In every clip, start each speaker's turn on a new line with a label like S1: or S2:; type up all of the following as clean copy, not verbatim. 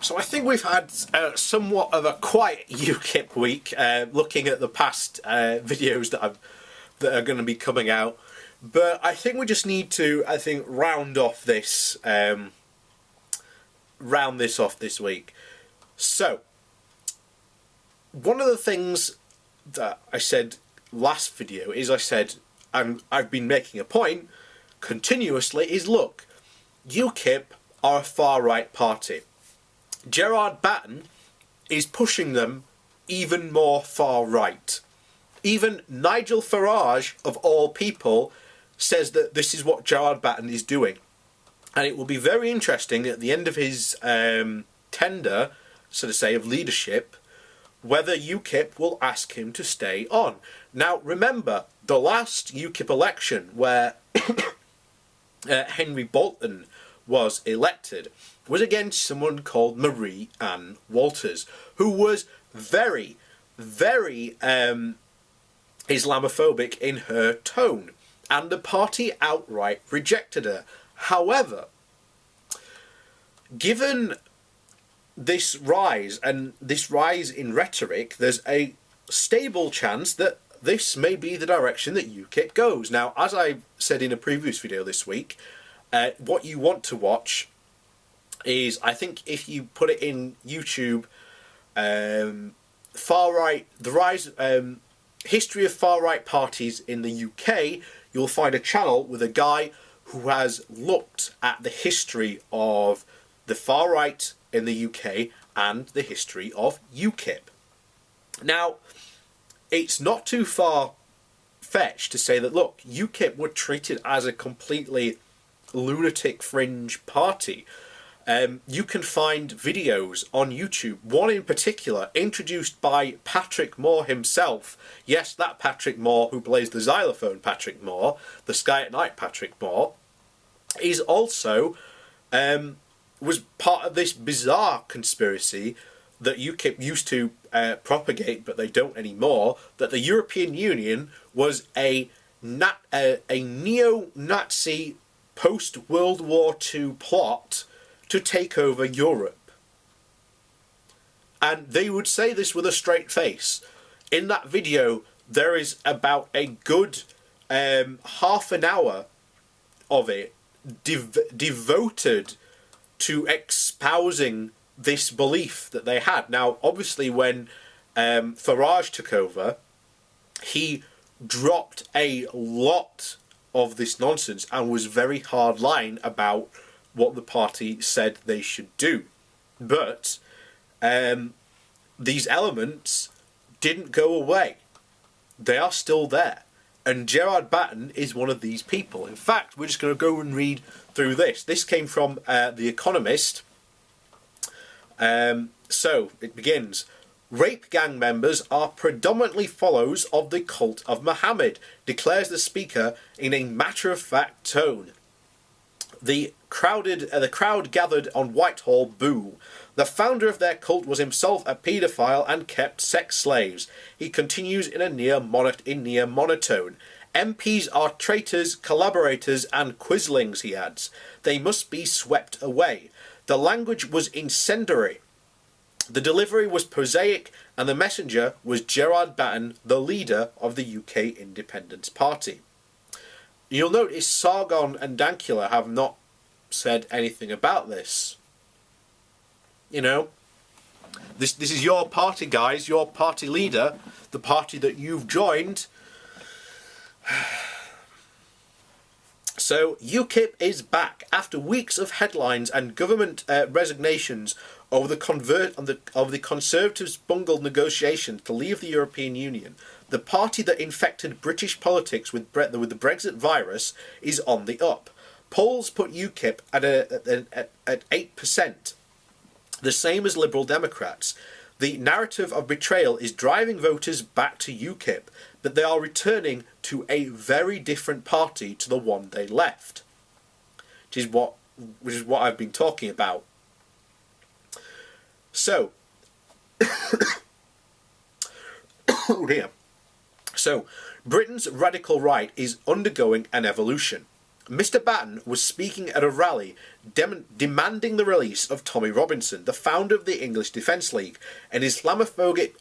S1: So I think we've had somewhat of a quiet UKIP week, looking at the past videos that are going to be coming out. But I think we just need to, round this off this week. So, one of the things that I said last video is and I've been making a point continuously, is look, UKIP are a far-right party. Gerard Batten is pushing them even more far-right. Even Nigel Farage, of all people, says that this is what Gerard Batten is doing. And it will be very interesting at the end of his tender, so to say, of leadership, whether UKIP will ask him to stay on. Now, remember, the last UKIP election where Henry Bolton was elected was against someone called Marie Ann Walters, who was very, very Islamophobic in her tone, and the party outright rejected her. However, given this rise in rhetoric, there's a stable chance that this may be the direction that UKIP goes. Now, as I said in a previous video this week, what you want to watch is, I think if you put it in YouTube, history of far-right parties in the UK, you'll find a channel with a guy who has looked at the history of the far-right in the UK and the history of UKIP. Now, it's not too far-fetched to say that, look, UKIP were treated as a completely lunatic fringe party. You can find videos on YouTube, one in particular, introduced by Patrick Moore himself. Yes, that Patrick Moore who plays the xylophone Patrick Moore, the Sky at Night Patrick Moore, is also was part of this bizarre conspiracy that UKIP used to propagate, but they don't anymore, that the European Union was a neo-Nazi post-World War II plot to take over Europe. And they would say this with a straight face. In that video, there is about a good half an hour of it devoted to espousing this belief that they had. Now, obviously, when Farage took over, he dropped a lot of this nonsense and was very hardline about what the party said they should do. But these elements didn't go away. They are still there. And Gerard Batten is one of these people. In fact, we're just going to go and read through this. This came from The Economist. So, it begins. Rape gang members are predominantly followers of the cult of Muhammad, declares the speaker in a matter-of-fact tone. The crowd gathered on Whitehall boo. The founder of their cult was himself a paedophile and kept sex slaves. He continues in near monotone. MPs are traitors, collaborators and quislings, he adds. They must be swept away. The language was incendiary. The delivery was prosaic, and the messenger was Gerard Batten, the leader of the UK Independence Party. You'll notice Sargon and Dankula have not said anything about this. You know, this is your party, guys, your party leader, the party that you've joined. So, UKIP is back after weeks of headlines and government resignations over the Conservatives' bungled negotiations to leave the European Union. The party that infected British politics with the Brexit virus is on the up. Polls put UKIP at 8%, the same as Liberal Democrats. The narrative of betrayal is driving voters back to UKIP, but they are returning to a very different party to the one they left, which is what I've been talking about. So, oh dear. So, Britain's radical right is undergoing an evolution. Mr. Batten was speaking at a rally demanding the release of Tommy Robinson, the founder of the English Defence League, an Islamophobic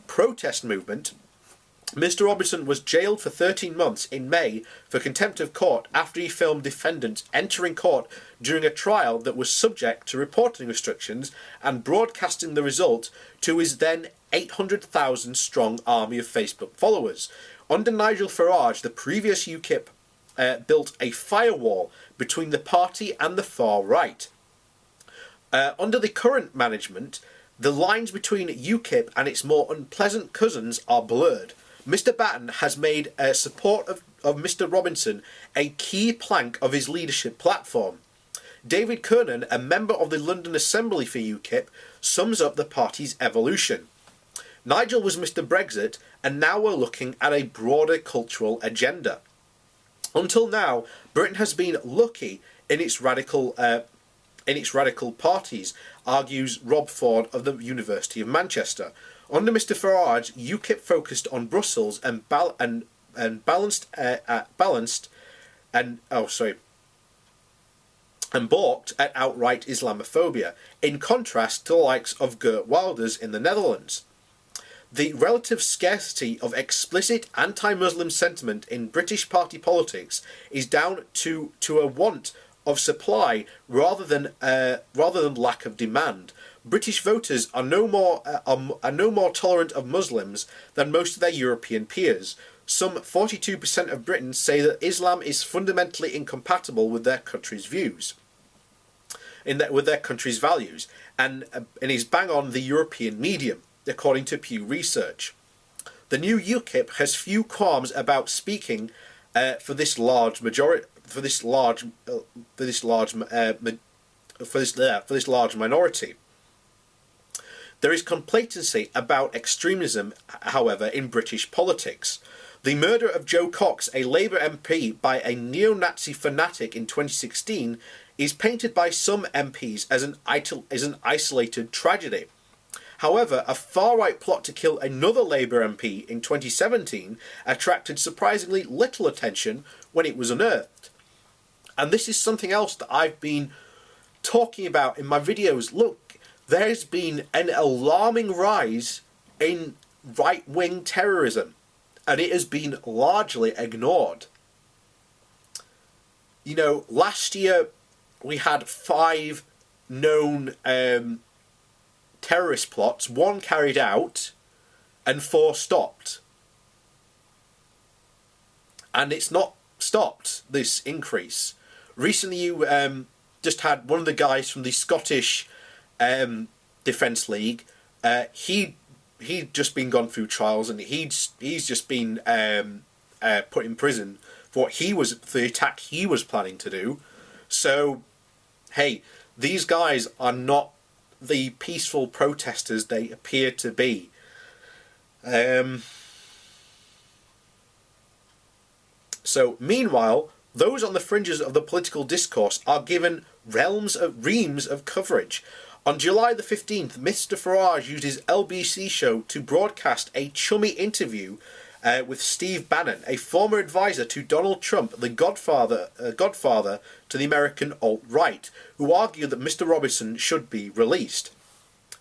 S1: protest movement. Mr. Robinson was jailed for 13 months in May for contempt of court after he filmed defendants entering court during a trial that was subject to reporting restrictions and broadcasting the result to his then 800,000 strong army of Facebook followers. Under Nigel Farage, the previous UKIP built a firewall between the party and the far right. Under the current management, the lines between UKIP and its more unpleasant cousins are blurred. Mr. Batten has made support of Mr. Robinson a key plank of his leadership platform. David Kernan, a member of the London Assembly for UKIP, sums up the party's evolution. Nigel was Mr. Brexit, and now we're looking at a broader cultural agenda. Until now, Britain has been lucky in its radical parties, argues Rob Ford of the University of Manchester. Under Mr. Farage, UKIP focused on Brussels and balked at outright Islamophobia, in contrast to the likes of Geert Wilders in the Netherlands. The relative scarcity of explicit anti-Muslim sentiment in British party politics is down to a want of supply rather than lack of demand. British voters are no more tolerant of Muslims than most of their European peers. Some 42% of Britons say that Islam is fundamentally incompatible with their country's views, with their country's values, and is bang on the European medium, according to Pew Research. The new UKIP has few qualms about speaking for this large minority. There is complacency about extremism, however, in British politics. The murder of Joe Cox, a Labour MP, by a neo-Nazi fanatic in 2016 is painted by some MPs as an isolated tragedy. However, a far-right plot to kill another Labour MP in 2017 attracted surprisingly little attention when it was unearthed. And this is something else that I've been talking about in my videos. Look, there's been an alarming rise in right-wing terrorism, and it has been largely ignored. You know, last year we had 5 known terrorist plots, 1 carried out and 4 stopped. And it's not stopped, this increase. Recently you just had one of the guys from the Scottish Defence League, he'd just been gone through trials, and he's just been put in prison for the attack he was planning to do. So, hey, these guys are not the peaceful protesters they appear to be. So, meanwhile, those on the fringes of the political discourse are given reams of coverage. On July the 15th, Mr. Farage used his LBC show to broadcast a chummy interview with Steve Bannon, a former advisor to Donald Trump, the godfather to the American alt-right, who argued that Mr. Robinson should be released.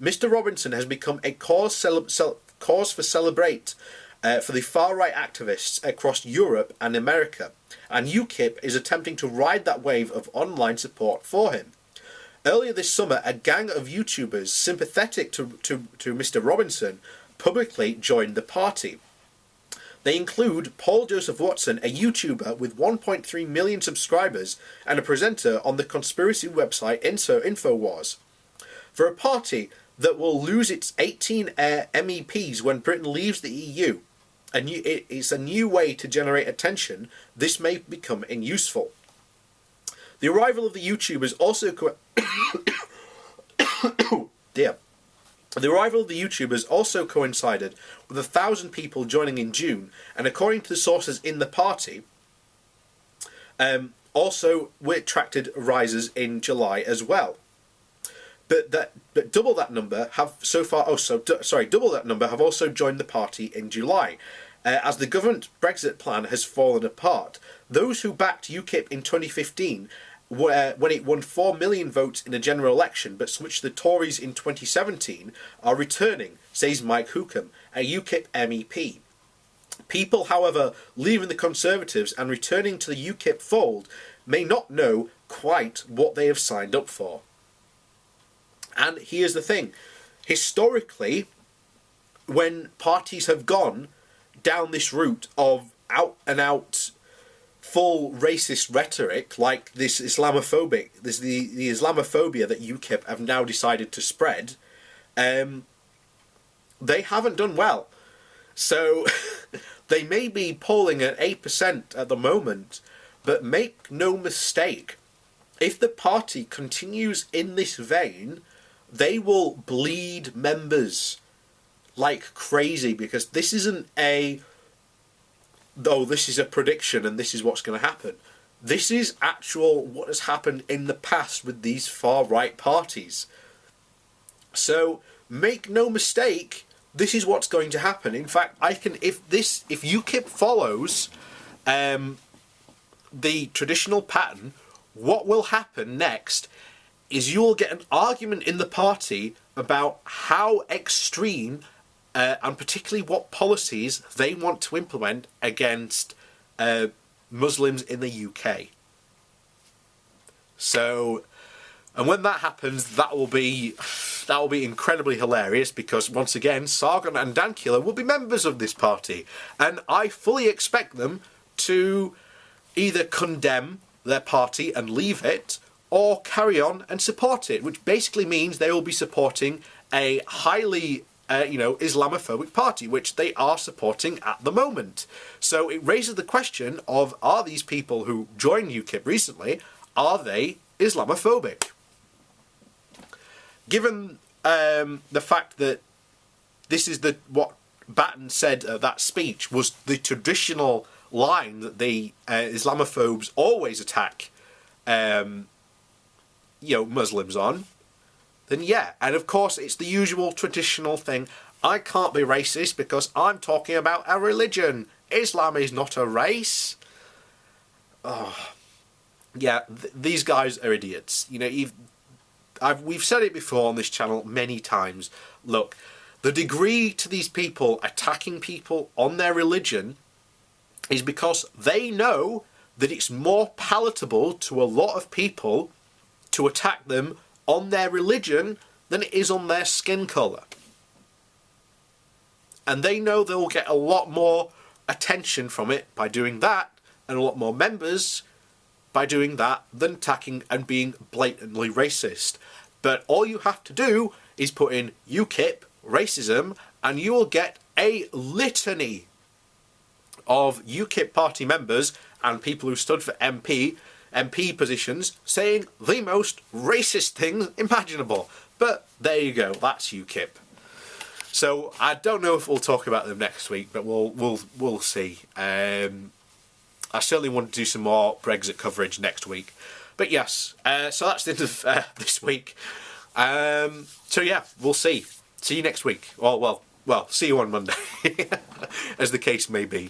S1: Mr. Robinson has become a cause for celebrate for the far-right activists across Europe and America, and UKIP is attempting to ride that wave of online support for him. Earlier this summer, a gang of YouTubers sympathetic to Mr. Robinson publicly joined the party. They include Paul Joseph Watson, a YouTuber with 1.3 million subscribers and a presenter on the conspiracy website InfoWars. For a party that will lose its 18 MEPs when Britain leaves the EU, it's a new way to generate attention, this may become unuseful. The arrival of the YouTubers also The arrival of the YouTubers also coincided with 1,000 people joining in June, and according to the sources in the party, also attracted rises in July as well. But double that number have also joined the party in July. as the government Brexit plan has fallen apart. Those who backed UKIP in 2015, when it won 4 million votes in a general election, but switched the Tories in 2017, are returning, says Mike Hookham, a UKIP MEP. People, however, leaving the Conservatives and returning to the UKIP fold may not know quite what they have signed up for. And here's the thing. Historically, when parties have gone down this route of out-and-out full racist rhetoric, like this Islamophobic, the Islamophobia that UKIP have now decided to spread, they haven't done well. So they may be polling at 8% at the moment, but make no mistake, if the party continues in this vein, they will bleed members like crazy, because this isn't this is a prediction and this is what's going to happen. This is actual what has happened in the past with these far-right parties. So make no mistake, this is what's going to happen. In fact, if UKIP follows the traditional pattern, what will happen next is you will get an argument in the party about how extreme and particularly what policies they want to implement against Muslims in the UK. So, and when that happens, that will be incredibly hilarious, because once again, Sargon and Dankula will be members of this party, and I fully expect them to either condemn their party and leave it, or carry on and support it, which basically means they will be supporting a highly Islamophobic party, which they are supporting at the moment. So it raises the question of, are these people who joined UKIP recently, are they Islamophobic? Given the fact that this is what Batten said at that speech was the traditional line that the Islamophobes always attack Muslims on, then yeah. And of course it's the usual traditional thing, I can't be racist because I'm talking about a religion. Islam is not a race. Oh, yeah, these guys are idiots. We've said it before on this channel many times. Look, the degree to these people attacking people on their religion is because they know that it's more palatable to a lot of people to attack them on their religion than it is on their skin colour. And they know they'll get a lot more attention from it by doing that, and a lot more members by doing that, than attacking and being blatantly racist. But all you have to do is put in UKIP, racism, and you will get a litany of UKIP party members and people who stood for MP positions saying the most racist things imaginable. But there you go, that's UKIP. So I don't know if we'll talk about them next week, but we'll see. I certainly want to do some more Brexit coverage next week. But yes, so that's the end of this week. So yeah, we'll see. See you next week. Well, see you on Monday, as the case may be.